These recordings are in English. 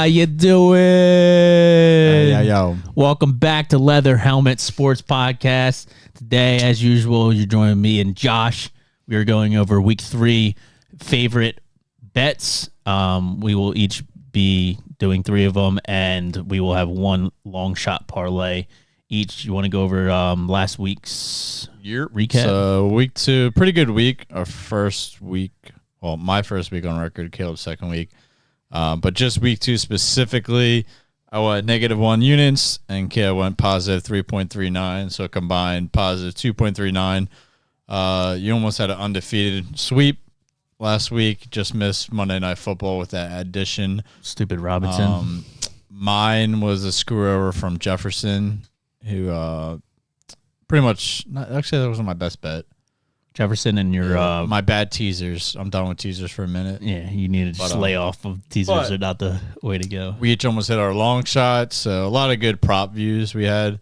How you doing? Yo. Welcome back to Leather Helmet Sports Podcast. Today, as usual, you're joining me and Josh. We are going over week 3 favorite bets. We will each be doing 3 of them, and we will have one long shot parlay each. You want to go over last week's recap? So week 2, pretty good week. Our first week, well, my first week on record, Caleb's second week. But just week 2 specifically, I went -1 units, and Caleb went positive 3.39, so combined positive 2.39. You almost had an undefeated sweep last week. Just missed Monday Night Football with that addition. Stupid Robinson. Mine was a screw over from Jefferson, who pretty much, actually, that wasn't my best bet. Jefferson and your my bad teasers. I'm done with teasers for a minute. Yeah, you need to just lay off of teasers. Are not the way to go. We each almost hit our long shots, so a lot of good prop views we had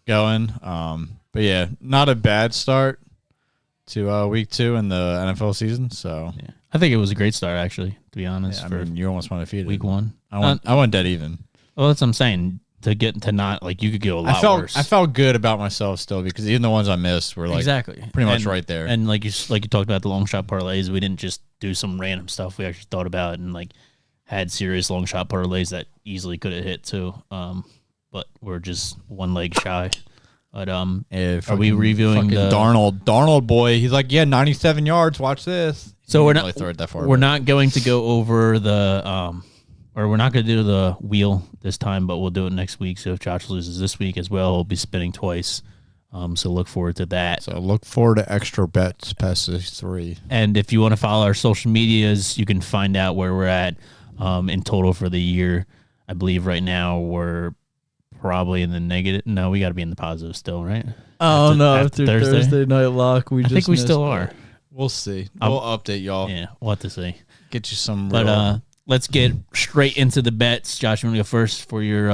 going. But yeah, not a bad start to week 2 in the NFL season. So yeah. I think it was a great start, actually, to be honest. Yeah, I mean, you almost won defeated. Week 1. I went dead even. Well, that's what I'm saying. To get to not, like, you could go a lot worse. I felt good about myself still, because even the ones I missed were like pretty much right there. And like you talked about the long shot parlays, we didn't just do some random stuff. We actually thought about it and like had serious long shot parlays that easily could have hit too. But we're just one leg shy. But are we reviewing the Darnold boy? He's like, yeah, 97 yards. Watch this. So we're not going to go over the or we're not going to do the wheel this time, but we'll do it next week. So if Josh loses this week as well, he'll be spinning twice. So look forward to that. So look forward to extra bets past these 3. And if you want to follow our social medias, you can find out where we're at in total for the year. I believe right now we're probably in the negative. No, we got to be in the positive still, right? Oh, after Thursday Night Lock, I think we still are. We'll see. We'll update y'all. Yeah, we'll have to see. Get you some real... But let's get straight into the bets. Josh, you want to go first for your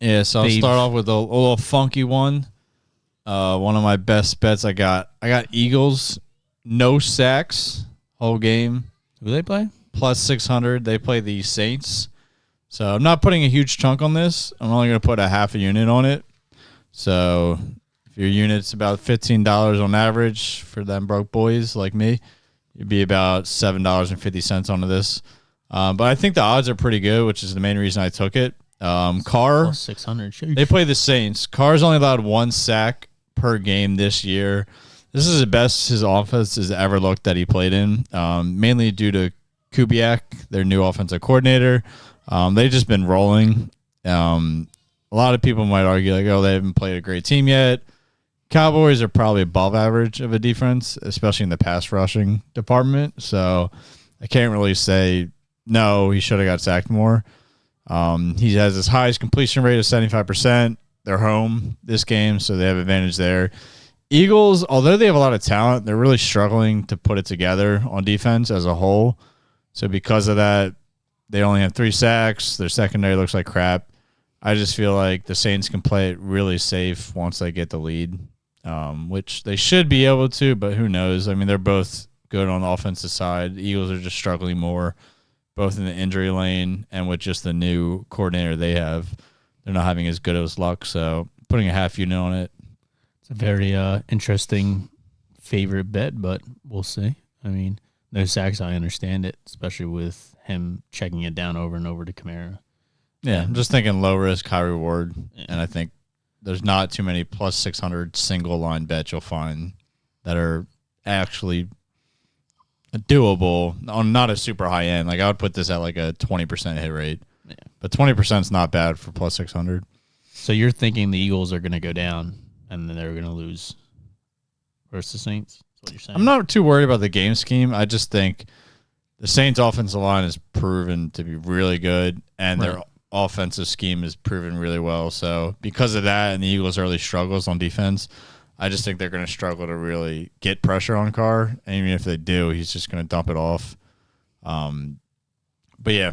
yeah, so I'll start off with a little funky one. One of my best bets I got Eagles, no sacks, whole game. Who they play? Plus 600. They play the Saints. So I'm not putting a huge chunk on this. I'm only going to put a half a unit on it. So if your unit's about $15 on average for them broke boys like me, you'd be about $7.50 onto this. But I think the odds are pretty good, which is the main reason I took it. Carr, plus 600. They play the Saints. Carr's only allowed 1 sack per game this year. This is the best his offense has ever looked that he played in, mainly due to Kubiak, their new offensive coordinator. They've just been rolling. A lot of people might argue, like, oh, they haven't played a great team yet. Cowboys are probably above average of a defense, especially in the pass rushing department. So I can't really say, no, he should have got sacked more. He has his highest completion rate of 75%. They're home this game, so they have advantage there. Eagles, although they have a lot of talent, they're really struggling to put it together on defense as a whole. So because of that, they only have 3 sacks. Their secondary looks like crap. I just feel like the Saints can play it really safe once they get the lead, which they should be able to, but who knows? I mean, they're both good on the offensive side. The Eagles are just struggling more, both in the injury lane and with just the new coordinator they have. They're not having as good as luck, so putting a half unit on it. It's a very interesting favorite bet, but we'll see. I mean, no sacks, I understand it, especially with him checking it down over and over to Kamara. Yeah, I'm just thinking low risk, high reward, and I think there's not too many plus 600 single line bets you'll find that are actually doable on not a super high end. Like I would put this at like a 20% hit rate. Yeah. But 20% is not bad for plus 600. So you're thinking the Eagles are going to go down and then they're going to lose versus the Saints? That's what you're saying? I'm not too worried about the game scheme. I just think the Saints offensive line is proven to be really good and their offensive scheme is proven really well. So because of that and the Eagles' early struggles on defense, I just think they're going to struggle to really get pressure on Carr. And even if they do, he's just going to dump it off. But yeah,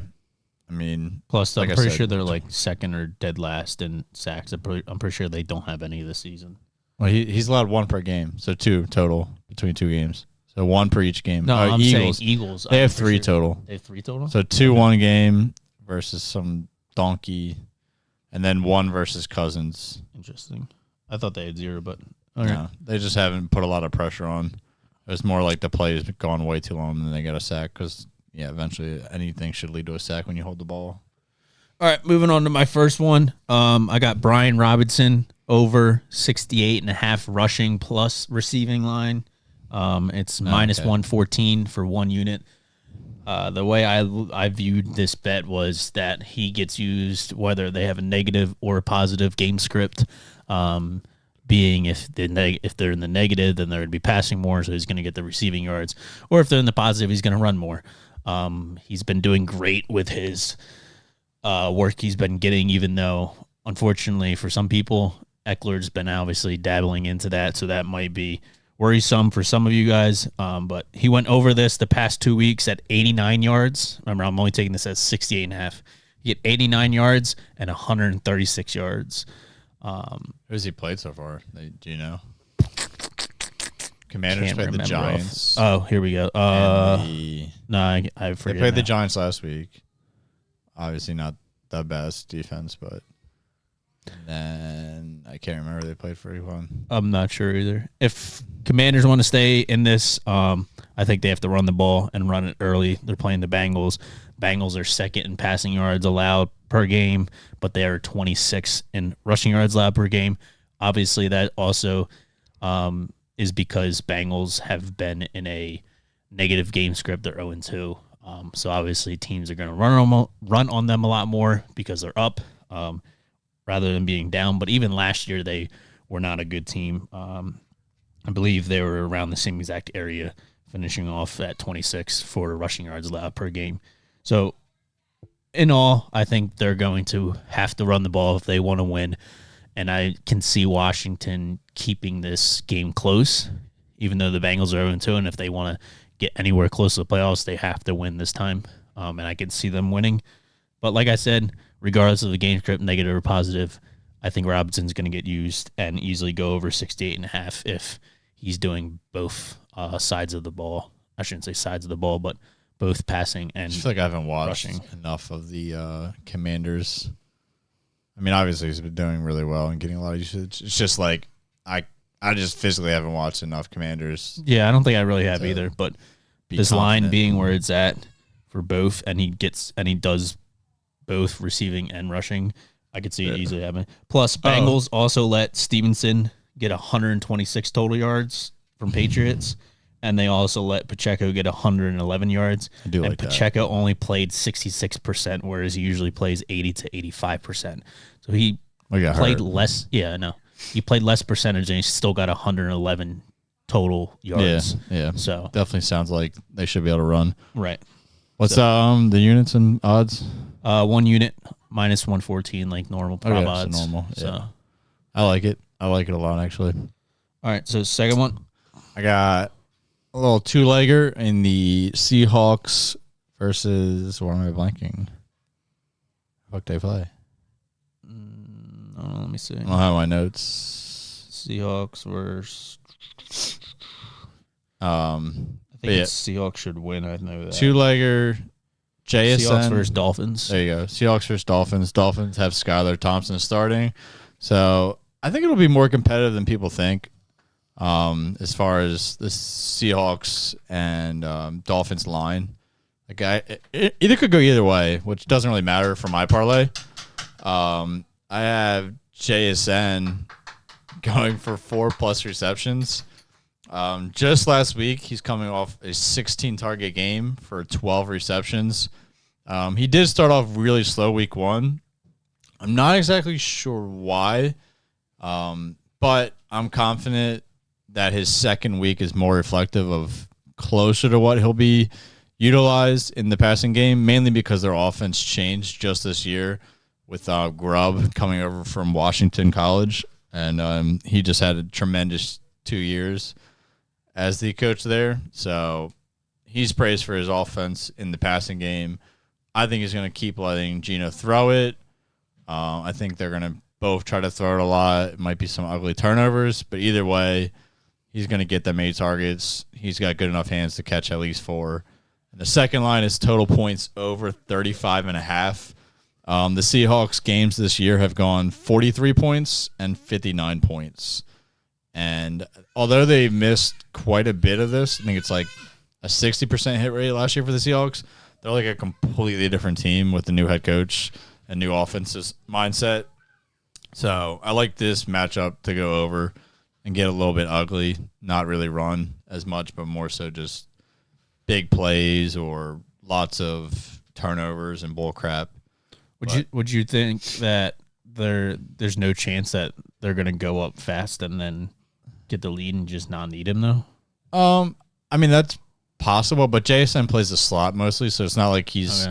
I mean, plus I'm pretty sure they're like second or dead last in sacks. I'm pretty sure they don't have any this season. Well, he's allowed 1 per game, so 2 total between 2 games. So 1 per each game. No, I'm saying Eagles. They have 3 total. They have 3 total. So 2 1 game versus some donkey, and then 1 versus Cousins. Interesting. I thought they had 0, but okay. No, they just haven't put a lot of pressure on. It was more like the play's gone way too long and they got a sack because, eventually anything should lead to a sack when you hold the ball. All right, moving on to my first one. I got Brian Robinson over 68.5 rushing plus receiving line. It's minus 114 for 1 unit. The way I viewed this bet was that he gets used whether they have a negative or a positive game script. Being if they're in the negative, then they're going to be passing more, so he's going to get the receiving yards. Or if they're in the positive, he's going to run more. He's been doing great with his work he's been getting, even though, unfortunately, for some people, Eckler's been obviously dabbling into that, so that might be worrisome for some of you guys. But he went over this the past 2 weeks at 89 yards. Remember, I'm only taking this as 68.5. He had 89 yards and 136 yards. Who's he played so far? Do you know? Commanders played the Giants. Oh, here we go. I forget. They played the Giants last week. Obviously not the best defense, but then I can't remember they played for anyone. I'm not sure either. If Commanders want to stay in this, I think they have to run the ball and run it early. They're playing the Bengals. Bengals are second in passing yards allowed per game, but they are 26 in rushing yards allowed per game. Obviously, that also is because Bengals have been in a negative game script. They're 0-2. So obviously teams are going to run on them a lot more because they're up rather than being down. But even last year, they were not a good team. I believe they were around the same exact area, finishing off at 26 for rushing yards allowed per game. So in all, I think they're going to have to run the ball if they want to win. And I can see Washington keeping this game close, even though the Bengals are 0-2. And if they want to get anywhere close to the playoffs, they have to win this time. And I can see them winning. But like I said, regardless of the game script, negative or positive, I think Robinson's going to get used and easily go over 68.5 if he's doing both sides of the ball. I shouldn't say sides of the ball, but both passing and I feel like I haven't watched rushing enough of the Commanders. I mean, obviously he's been doing really well and getting a lot of usage. It's just like I just physically haven't watched enough Commanders. Yeah, I don't think I really have either. But this confident. line being where it's at for both, and he does both receiving and rushing, I could see it easily happening. Plus, Bengals also let Stevenson get 126 total yards from Patriots, and they also let Pacheco get 111 yards. I do like and Pacheco only played 66%, whereas he usually plays 80 to 85%. So he played less. Yeah, I know. He played less percentage, and he still got 111 total yards. Yeah. So definitely sounds like they should be able to run. Right. What's the units and odds? 1 unit minus 114, like normal prop odds. So normal. So yeah. I like it. I like it a lot, actually. All right. So second one, I got a little 2-legger in the Seahawks versus, what am I blanking? Fuck they play. let me see. I don't have my notes. Seahawks versus. I think Seahawks should win. I know that. 2-legger. JSN. Seahawks versus Dolphins. There you go. Seahawks versus Dolphins. Dolphins have Skylar Thompson starting. So I think it'll be more competitive than people think as far as the Seahawks and Dolphins line. Like either could go either way, which doesn't really matter for my parlay. I have JSN going for 4+ receptions. Just last week, he's coming off a 16-target game for 12 receptions. He did start off really slow week 1. I'm not exactly sure why, but I'm confident that his second week is more reflective of closer to what he'll be utilized in the passing game, mainly because their offense changed just this year with Grubb coming over from Washington College, and he just had a tremendous 2 years as the coach there. So he's praised for his offense in the passing game. I think he's going to keep letting Geno throw it. I think they're going to both try to throw it a lot. It might be some ugly turnovers, but either way, he's going to get them 8 targets. He's got good enough hands to catch at least 4. And the second line is total points over 35.5. The Seahawks games this year have gone 43 points and 59 points. And although they missed quite a bit of this, I think it's like a 60% hit rate last year for the Seahawks. They're like a completely different team with the new head coach and new offensive mindset. So I like this matchup to go over and get a little bit ugly, not really run as much, but more so just big plays or lots of turnovers and bull crap. Would you think that there's no chance that they're going to go up fast and then get the lead and just not need him though? I mean that's possible, but JSN plays the slot mostly, so it's not like he's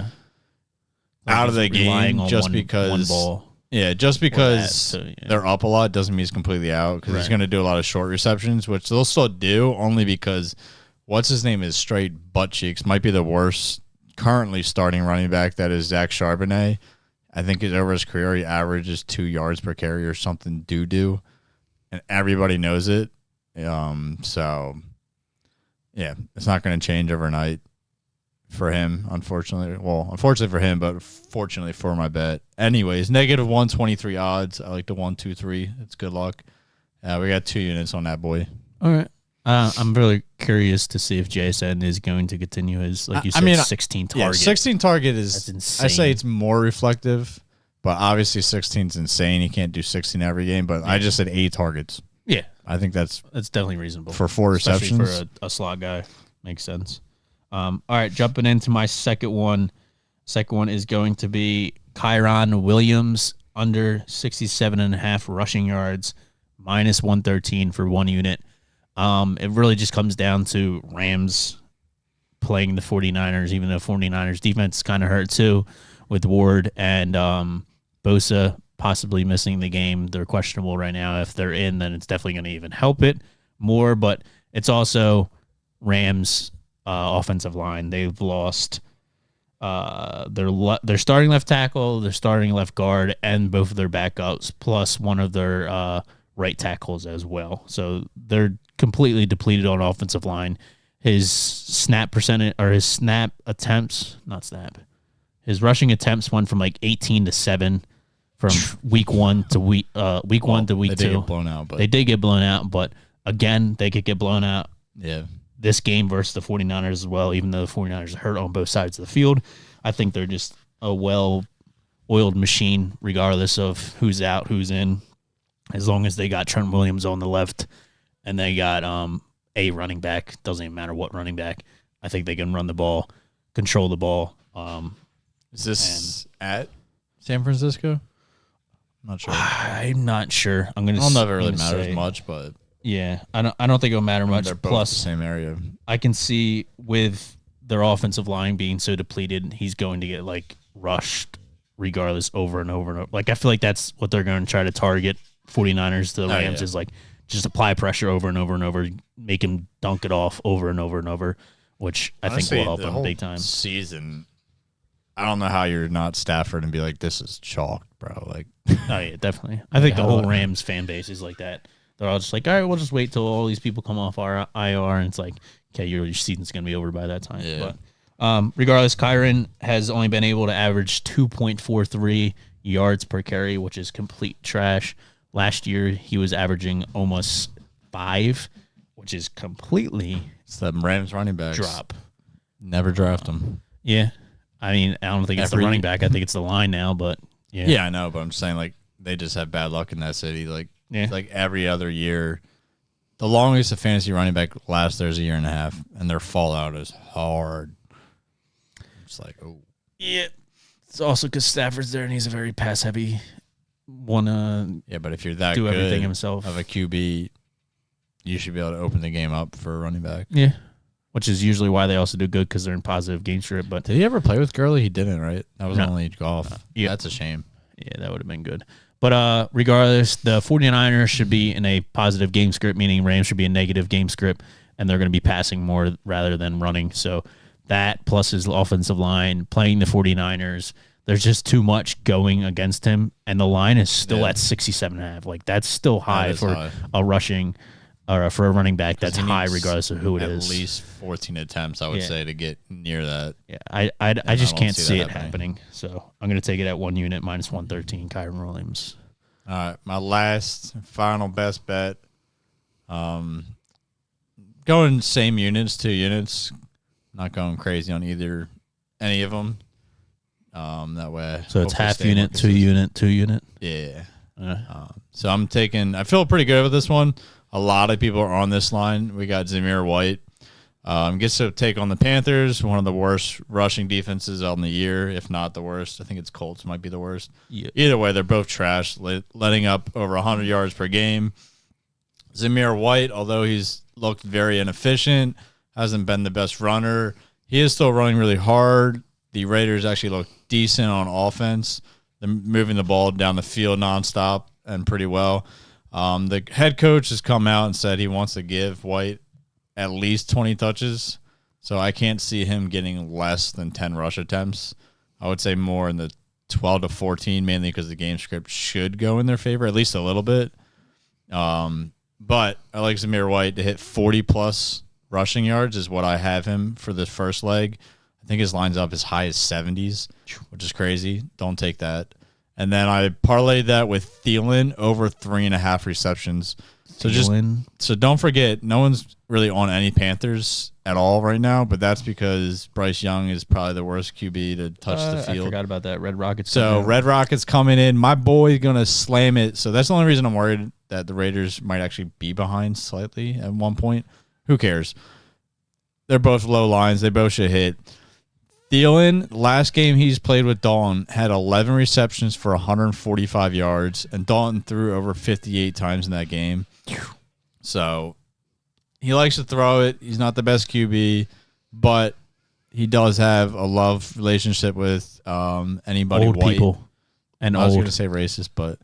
out of the game just because one ball. Yeah, just because they're up a lot doesn't mean he's completely out because he's going to do a lot of short receptions, which they'll still do only because what's his name is straight butt cheeks. Might be the worst currently starting running back. That is Zach Charbonnet. I think over his career he averages 2 yards per carry or something doo-doo, and everybody knows it. So, yeah, it's not going to change overnight for him, unfortunately. Well, unfortunately for him, but fortunately for my bet. Anyways, negative 123 odds. I like the 1-2-3. It's good luck. We got 2 units on that boy. All right. I'm really curious to see if JSN is going to continue his, like you said, 16 target. Yeah, 16 target is, that's insane. I say it's more reflective, but obviously 16 is insane. You can't do 16 every game, but I just said 8 targets. Yeah. I think that's definitely reasonable. For 4 receptions. Especially for a slot guy. Makes sense. All right, jumping into my second one. Second one is going to be Kyron Williams, under 67.5 rushing yards, minus 113 for 1 unit. It really just comes down to Rams playing the 49ers, even though 49ers defense kind of hurt too with Ward and Bosa possibly missing the game. They're questionable right now. If they're in, then it's definitely going to even help it more, but it's also Rams offensive line. They've lost their starting left tackle, their starting left guard, and both of their backups, plus one of their right tackles as well. So they're completely depleted on offensive line. His snap percentage, or his snap attempts, not snap, his rushing attempts went from like 18 to 7 from week 1 to week 2. They did get blown out, but they did get blown out, but again, they could get blown out. Yeah. This game versus the 49ers as well, even though the 49ers are hurt on both sides of the field. I think they're just a well-oiled machine regardless of who's out, who's in. As long as they got Trent Williams on the left and they got a running back, doesn't even matter what running back, I think they can run the ball, control the ball. Is this at San Francisco? I'm not sure. I'm not sure. I don't know if it really matters much, but yeah, I don't think it'll matter much. They're both Plus, the same area. I can see with their offensive line being so depleted, he's going to get like rushed regardless over and over and over. Like I feel like that's what they're going to try to target 49ers to the Rams is like just apply pressure over and over and over, make him dunk it off over and over and over, which honestly, I think will help him big time. Season, I don't know how you're not Stafford and be like, this is chalk, bro. Like, oh yeah, definitely. I think the whole Rams fan base is like that. They're all just like, all right, we'll just wait till all these people come off our IR, and it's like, okay, your season's gonna be over by that time. Yeah. But regardless, Kyron has only been able to average 2.43 yards per carry, which is complete trash. Last year, he was averaging almost 5, which is completely it's the Rams running backs drop. Never draft them. Yeah, I mean, I don't think it's the running back. I think it's the line now. But yeah, yeah, I know. But I'm saying like they just have bad luck in that city. Like, it's like every other year, the longest a fantasy running back lasts there's a year and a half, and their fallout is hard. It's like, oh yeah. It's also because Stafford's there and he's a very pass heavy. Yeah, but if you're that do good everything himself of a QB, you should be able to open the game up for a running back. Yeah, which is usually why they also do good because they're in positive game script. But did he ever play with Gurley? He didn't, right? That was only golf. Yeah, that's a shame. Yeah, that would have been good. But regardless, the 49ers should be in a positive game script, meaning Rams should be a negative game script, and they're going to be passing more rather than running. So that plus his offensive line, playing the 49ers, there's just too much going against him, and the line is still at 67.5. Like, that's still high for a rushing or for a running back that's He high needs regardless of who it is. At least 14 attempts, I would say, to get near that. Yeah, I just can't see it happening. So I'm going to take it at 1 unit minus 113. Kyron Williams. All right, my last final best bet. Going same units, 2 units. Not going crazy on any of them. That way. So it's half unit, 2 unit, 2 unit. Yeah. So I'm taking. I feel pretty good with this one. A lot of people are on this line. We got Zamir White. Gets to take on the Panthers, one of the worst rushing defenses on the year, if not the worst. I think it's Colts might be the worst. Yeah. Either way, they're both trash, letting up over 100 yards per game. Zamir White, although he's looked very inefficient, hasn't been the best runner, he is still running really hard. The Raiders actually look decent on offense. They're moving the ball down the field nonstop and pretty well. The head coach has come out and said he wants to give White at least 20 touches. So I can't see him getting less than 10 rush attempts. I would say more in the 12 to 14, mainly because the game script should go in their favor, at least a little bit. But I like Zamir White to hit 40-plus rushing yards is what I have him for the first leg. I think his line's up as high as 70s, which is crazy. Don't take that. And then I parlayed that with Thielen over 3.5 receptions. So don't forget, no one's really on any Panthers at all right now, but that's because Bryce Young is probably the worst QB to touch the field. I forgot about that. Red Rockets. So Red Rockets coming in. My boy's going to slam it. So that's the only reason I'm worried that the Raiders might actually be behind slightly at one point. Who cares? They're both low lines. They both should hit. Thielen, last game he's played with Dalton, had 11 receptions for 145 yards, and Dalton threw over 58 times in that game. So he likes to throw it. He's not the best QB, but he does have a love relationship with anybody old white. People. And I was going to say racist, but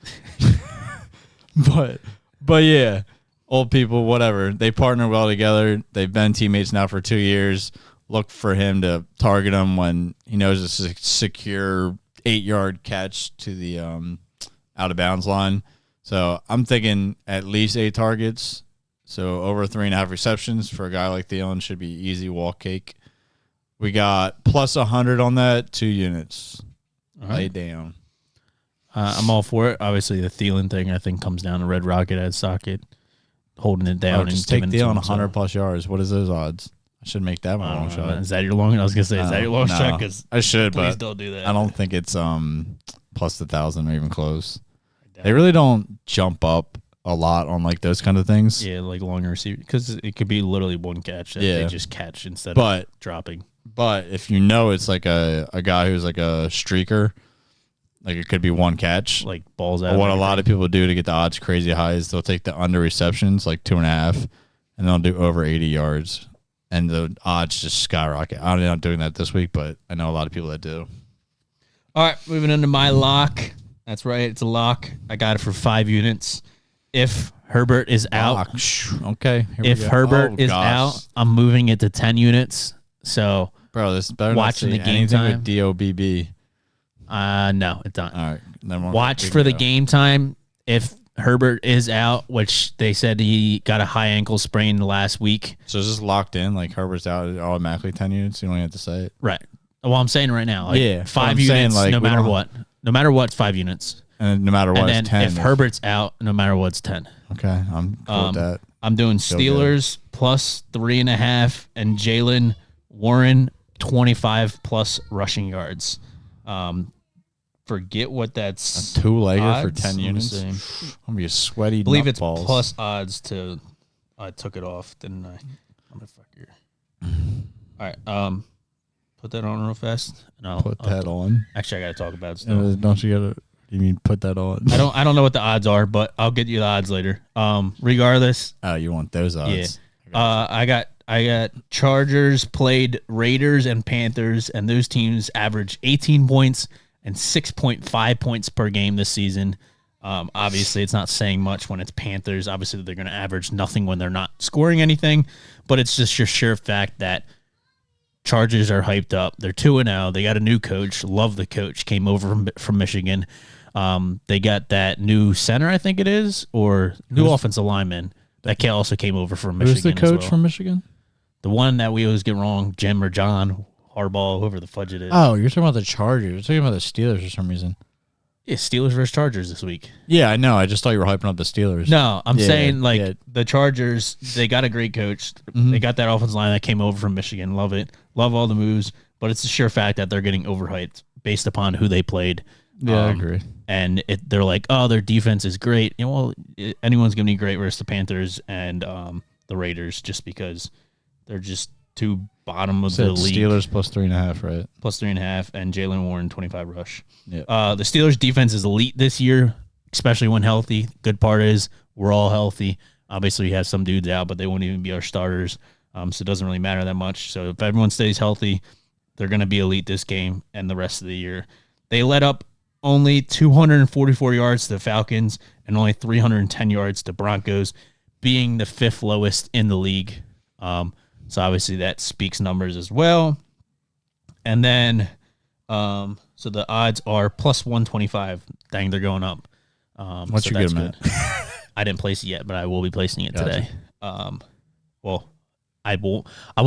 but yeah, old people, whatever. They partner well together. They've been teammates now for 2 years. Look for him to target him when he knows it's a secure 8-yard catch to the out of bounds line. So I'm thinking at least 8 targets. So over 3.5 receptions for a guy like Thielen should be easy walk cake. We got plus 100 on that, 2 units. Lay down. I'm all for it. Obviously, the Thielen thing I think comes down to Red Rocket at socket, holding it down. Just take Thielen 100-plus yards. What is those odds? I should make that one a long shot. Is that your long? I was gonna say, is that your long shot? Because I should, please but don't do that. I don't think it's plus 1,000 or even close. They really don't jump up a lot on like those kind of things. Yeah, like longer receiver, because it could be literally one catch that they just catch instead of dropping. But if you know it's like a guy who's like a streaker, like it could be one catch, like balls out. What a lot of people do to get the odds crazy high is they'll take the under receptions, like 2.5, and they'll do over 80 yards. And the odds just skyrocket. I'm not doing that this week, but I know a lot of people that do. All right, moving into my lock. That's right, it's a lock. I got it for 5 units. If Herbert is out, okay. If Herbert is out, I'm moving it to 10 units. So, bro, this is better. Watching the game time with DOBB. No, it's not. All right, watch for the game time. If Herbert is out, which they said he got a high ankle sprain last week. So is this locked in? Like Herbert's out, automatically 10 units? You don't have to say it. Right. Well, I'm saying right now. Like 5 units, like, no matter what. No matter what, 5 units. And no matter what, and it's 10. If Herbert's out, no matter what, it's 10. Okay, I'm cool with that. I'm doing Steelers plus 3.5 and Jalen Warren 25+ rushing yards. Forget what that's. A 2-legger for 10 units. I'm gonna be a sweaty. I believe it's balls. plus odds to. I took it off, didn't I? Motherfucker. All right. Put that on real fast. And I'll put that on. Actually, I gotta talk about it still. Don't you gotta? You mean put that on? I don't know what the odds are, but I'll get you the odds later. Regardless. Oh, you want those odds? Yeah. I got Chargers played Raiders and Panthers, and those teams average 18 points and 6.5 points per game this season. Obviously, it's not saying much when it's Panthers. Obviously, they're going to average nothing when they're not scoring anything, but it's just your sure fact that Chargers are hyped up. They're 2-0. They got a new coach. Love the coach. Came over from Michigan. They got that new center, I think it is, or new offensive lineman. That also came over from Michigan. Who's the coach from Michigan? The one that we always get wrong, Jim or John Harbaugh, whoever the fudge it is. Oh, you're talking about the Chargers. You're talking about the Steelers for some reason. Yeah, Steelers versus Chargers this week. Yeah, I know. I just thought you were hyping up the Steelers. No, I'm saying the Chargers, they got a great coach. Mm-hmm. They got that offensive line that came over from Michigan. Love it. Love all the moves. But it's a sure fact that they're getting overhyped based upon who they played. Yeah, I agree. And they're like, oh, their defense is great. Anyone's going to be great versus the Panthers and the Raiders just because they're just two bottom of the league. Steelers plus 3.5, right? Plus 3.5, and Jalen Warren 25 rush. Yeah. The Steelers defense is elite this year, especially when healthy. Good part is we're all healthy. Obviously, we have some dudes out, but they won't even be our starters. So it doesn't really matter that much. So if everyone stays healthy, they're going to be elite this game and the rest of the year. They let up only 244 yards to the Falcons and only 310 yards to Broncos, being the 5th lowest in the league. So obviously that speaks numbers as well. And then, so the odds are plus 125. Dang, they're going up. What's your good amount? I didn't place it yet, but I will be placing it today. Well, I will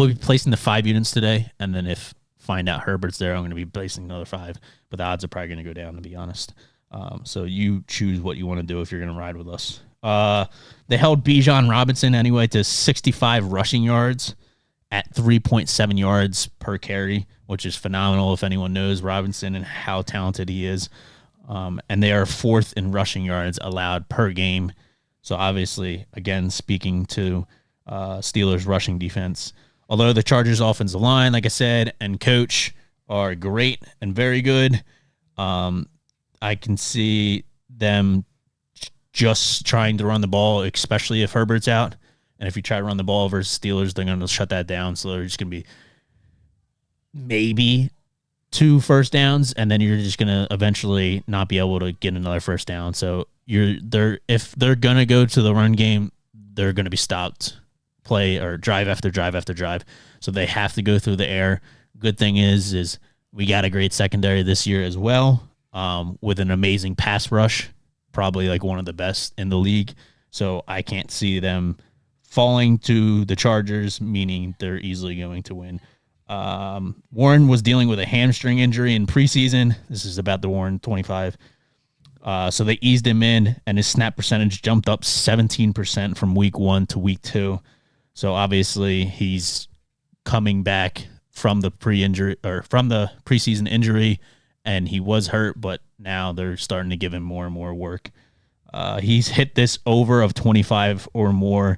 be placing the 5 units today, and then if find out Herbert's there, I'm going to be placing another 5. But the odds are probably going to go down, to be honest. So you choose what you want to do if you're going to ride with us. They held Bijan Robinson anyway to 65 rushing yards at 3.7 yards per carry, which is phenomenal if anyone knows Robinson and how talented he is. And they are 4th in rushing yards allowed per game. So obviously, again, speaking to Steelers rushing defense, although the Chargers offensive line, like I said, and coach are great and very good, I can see them just trying to run the ball, especially if Herbert's out. And if you try to run the ball versus Steelers, they're going to shut that down. So they're just going to be maybe 2 first downs, and then you're just going to eventually not be able to get another first down. So if they're going to go to the run game, they're going to be stopped play or drive after drive after drive. So they have to go through the air. Good thing is we got a great secondary this year as well, with an amazing pass rush, probably like one of the best in the league. So I can't see them falling to the Chargers, meaning they're easily going to win. Warren was dealing with a hamstring injury in preseason. This is about the Warren 25. So they eased him in, and his snap percentage jumped up 17% from week 1 to week 2. So obviously he's coming back from the preseason injury, and he was hurt, but now they're starting to give him more and more work. He's hit this over of 25 or more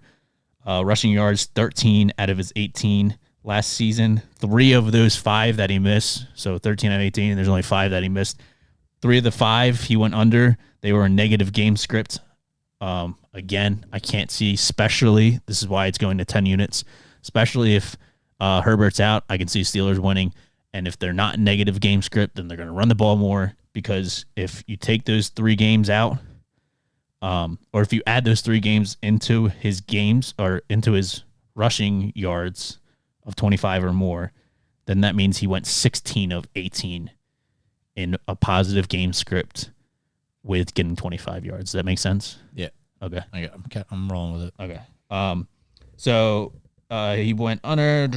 rushing yards, 13 out of his 18 last season. 3 of those 5 that he missed, so 13 out of 18, there's only 5 that he missed. 3 of the 5 he went under. They were a negative game script. Again, I can't see, especially, this is why it's going to 10 units, especially if Herbert's out, I can see Steelers winning. And if they're not negative game script, then they're going to run the ball more, because if you take those 3 games out, or if you add those 3 games into his games or into his rushing yards of 25 or more, then that means he went 16 of 18 in a positive game script with getting 25 yards. Does that make sense? Yeah. Okay. I'm rolling with it. Okay. So he went under.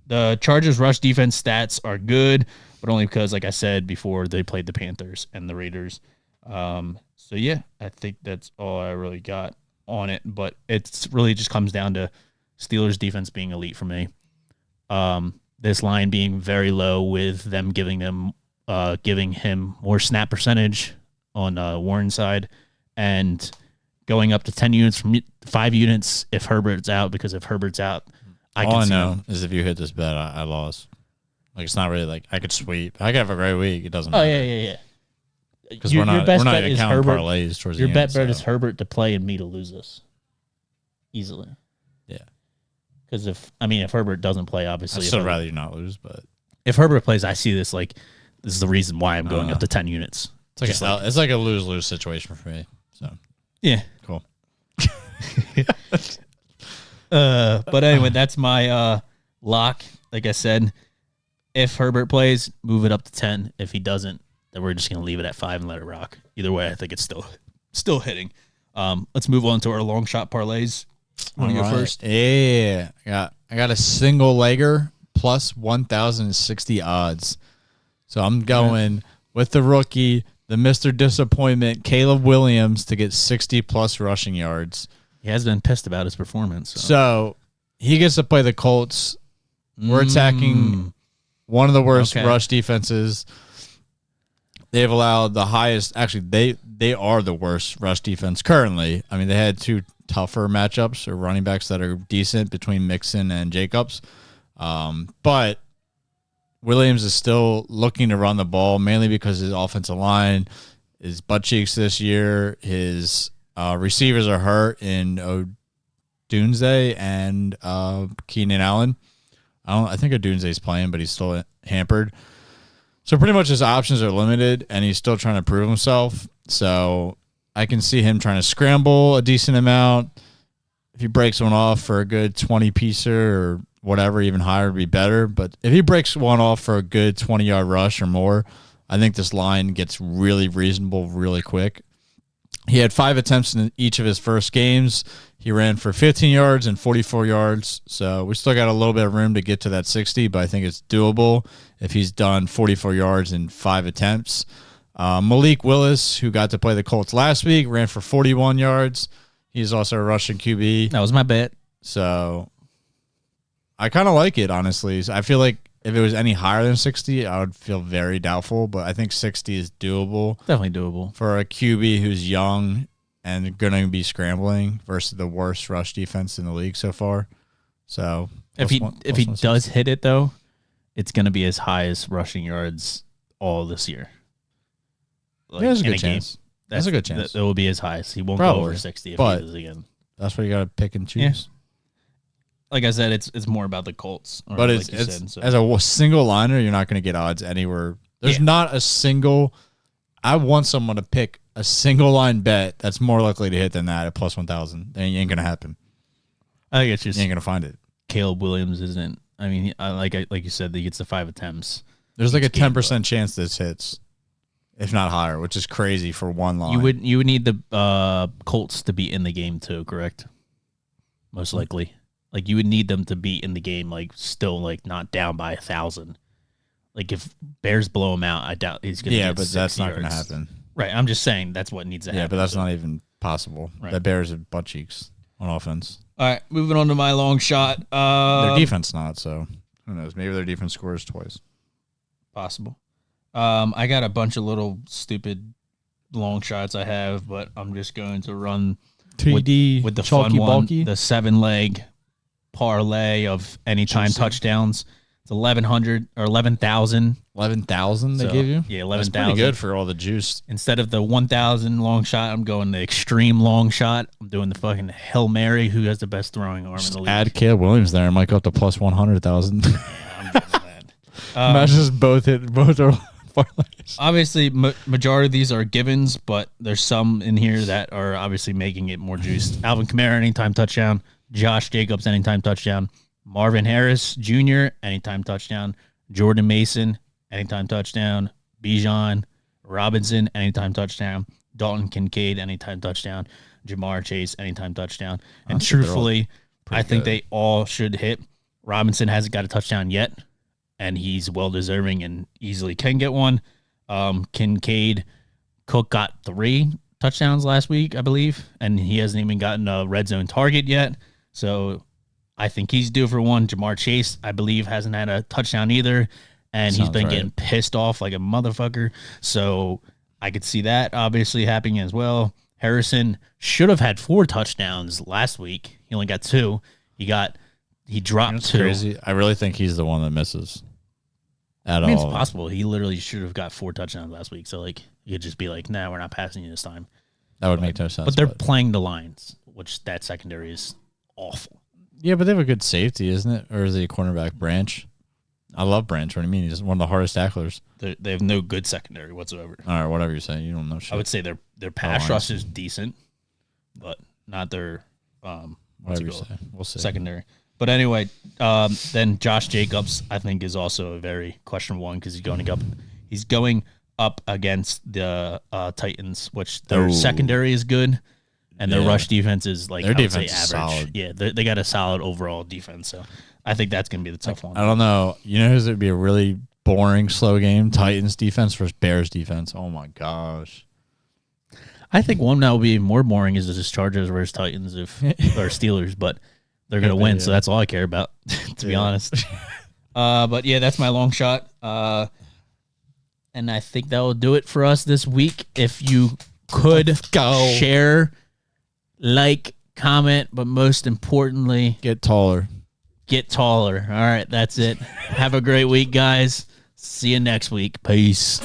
The Chargers' rush defense stats are good, but only because, like I said before, they played the Panthers and the Raiders. So, yeah, I think that's all I really got on it. But it's really just comes down to Steelers' defense being elite for me. This line being very low with them giving him more snap percentage on Warren's side, and going up to 10 units from 5 units if Herbert's out, because if Herbert's out, all I know is if you hit this bet, I lost. Like, it's not really like I could sweep. I could have a great week. It doesn't matter. Yeah. Because we're not even counting parlays towards your the bet end. Is Herbert to play and me to lose this easily. Yeah. Because if Herbert doesn't play, obviously. I'd still rather you not lose, but if Herbert plays, I see this like this is the reason why I'm going up to 10 units. It's like a lose-lose situation for me. So yeah. Cool. But anyway, that's my lock. Like I said, if Herbert plays, move it up to 10. If he doesn't, then we're just going to leave it at 5 and let it rock. Either way, I think it's still hitting. Let's move on to our long shot parlays. Want to go first? Yeah. I got a single legger plus 1,060 odds. So I'm going with the rookie, the Mr. Disappointment, Caleb Williams, to get 60-plus rushing yards. He has been pissed about his performance. So he gets to play the Colts. We're attacking one of the worst rush defenses. They've allowed the highest. Actually, they are the worst rush defense currently. I mean, they had two tougher matchups or running backs that are decent between Mixon and Jacobs. But Williams is still looking to run the ball, mainly because his offensive line is butt cheeks this year. His receivers are hurt in Odunze and Keenan Allen. I think Odunze's playing, but he's still hampered. So pretty much his options are limited, and he's still trying to prove himself. So I can see him trying to scramble a decent amount. If he breaks one off for a good 20-piecer or whatever, even higher would be better. But if he breaks one off for a good 20-yard rush or more, I think this line gets really reasonable really quick. He had 5 attempts in each of his first games. He ran for 15 yards and 44 yards. So we still got a little bit of room to get to that 60, but I think it's doable if he's done 44 yards in 5 attempts. Malik Willis, who got to play the Colts last week, ran for 41 yards. He's also a rushing QB. That was my bet. So I kind of like it, honestly. So I feel like if it was any higher than 60, I would feel very doubtful, but I think 60 is doable. Definitely doable. For a QB who's young and going to be scrambling versus the worst rush defense in the league so far. So if he does hit it, though, it's going to be his highest rushing yards all this year. Like, there's a good chance. That's a good chance. It will be his highest. He won't go over 60 if he does again. That's what you got to pick and choose. Yeah. Like I said, it's more about the Colts. But as a single liner, you're not going to get odds anywhere. There's not a single. I want someone to pick a single line bet that's more likely to hit than that at plus 1,000. It ain't going to happen. I think it's just you ain't going to find it. Caleb Williams isn't. I mean, like you said, he gets the 5 attempts. There's like a 10% chance this hits, if not higher, which is crazy for one line. You would need the Colts to be in the game too, correct? Most likely. Like, you would need them to be in the game, like, still, like, not down by 1,000. Like, if Bears blow him out, I doubt he's going to get 60 that's not yards. going to happen. Right, I'm just saying that's what needs to happen. Yeah, but that's not even possible. Right. The Bears are butt cheeks on offense. All right, moving on to my long shot. Their defense not, so who knows? Maybe their defense scores twice. Possible. I got a bunch of little stupid long shots I have, but I'm just going to run 3D with the chalky fun one, bulky. the 7-leg parlay of anytime touchdowns. It's 1,100 or 11,000. 11,000 they give you? Yeah, 11,000. That's pretty good for all the juice. Instead of the 1,000 long shot, I'm going the extreme long shot. I'm doing the fucking Hail Mary, who has the best throwing arm in the league. Add Caleb Williams there and might go up to plus 100,000. Yeah, I'm doing that. Imagine just both are parlays. Obviously, majority of these are givens, but there's some in here that are obviously making it more juiced. Alvin Kamara, anytime touchdown. Josh Jacobs, anytime touchdown. Marvin Harris Jr., anytime touchdown. Jordan Mason, anytime touchdown. Bijan Robinson, anytime touchdown. Dalton Kincaid, anytime touchdown. Jamar Chase, anytime touchdown. And truthfully, I think they all should hit. Robinson hasn't got a touchdown yet, and he's well-deserving and easily can get one. Kincaid, Cook got 3 touchdowns last week, I believe, and he hasn't even gotten a red zone target yet. So I think he's due for one. Jamar Chase, I believe, hasn't had a touchdown either, and he's been getting pissed off like a motherfucker. So I could see that obviously happening as well. Harrison should have had 4 touchdowns last week. He only got 2. He dropped That's 2. crazy. I really think he's the one that misses. I mean, it's possible. He literally should have got 4 touchdowns last week. So, like, you could just be like, nah, we're not passing you this time. That would make no sense. But they're playing the Lions, which that secondary is awful. Yeah, but they have a good safety, isn't it? Or is he a cornerback? Branch? I love Branch. What do you mean? He's one of the hardest tacklers. They have no good secondary whatsoever. All right, whatever you're saying. You don't know shit. I would say their pass rush is decent, but not their whatever you say. We'll see. Secondary. But anyway, then Josh Jacobs, I think, is also a very questionable one because he's going up against the Titans, which their secondary is good. and their rush defense is like their defense average. is solid. Yeah, they got a solid overall defense. So I think that's gonna be the tough one. I don't know. You know who's it'd be a really boring, slow game? Titans defense versus Bears defense. Oh my gosh. I think one that will be more boring is just Chargers versus Titans or Steelers, but they're gonna win, so that's all I care about, to be honest. But yeah, that's my long shot. And I think that will do it for us this week. If you could share, like, comment, but most importantly, get taller. Get taller. All right, that's it. Have a great week, guys. See you next week. Peace.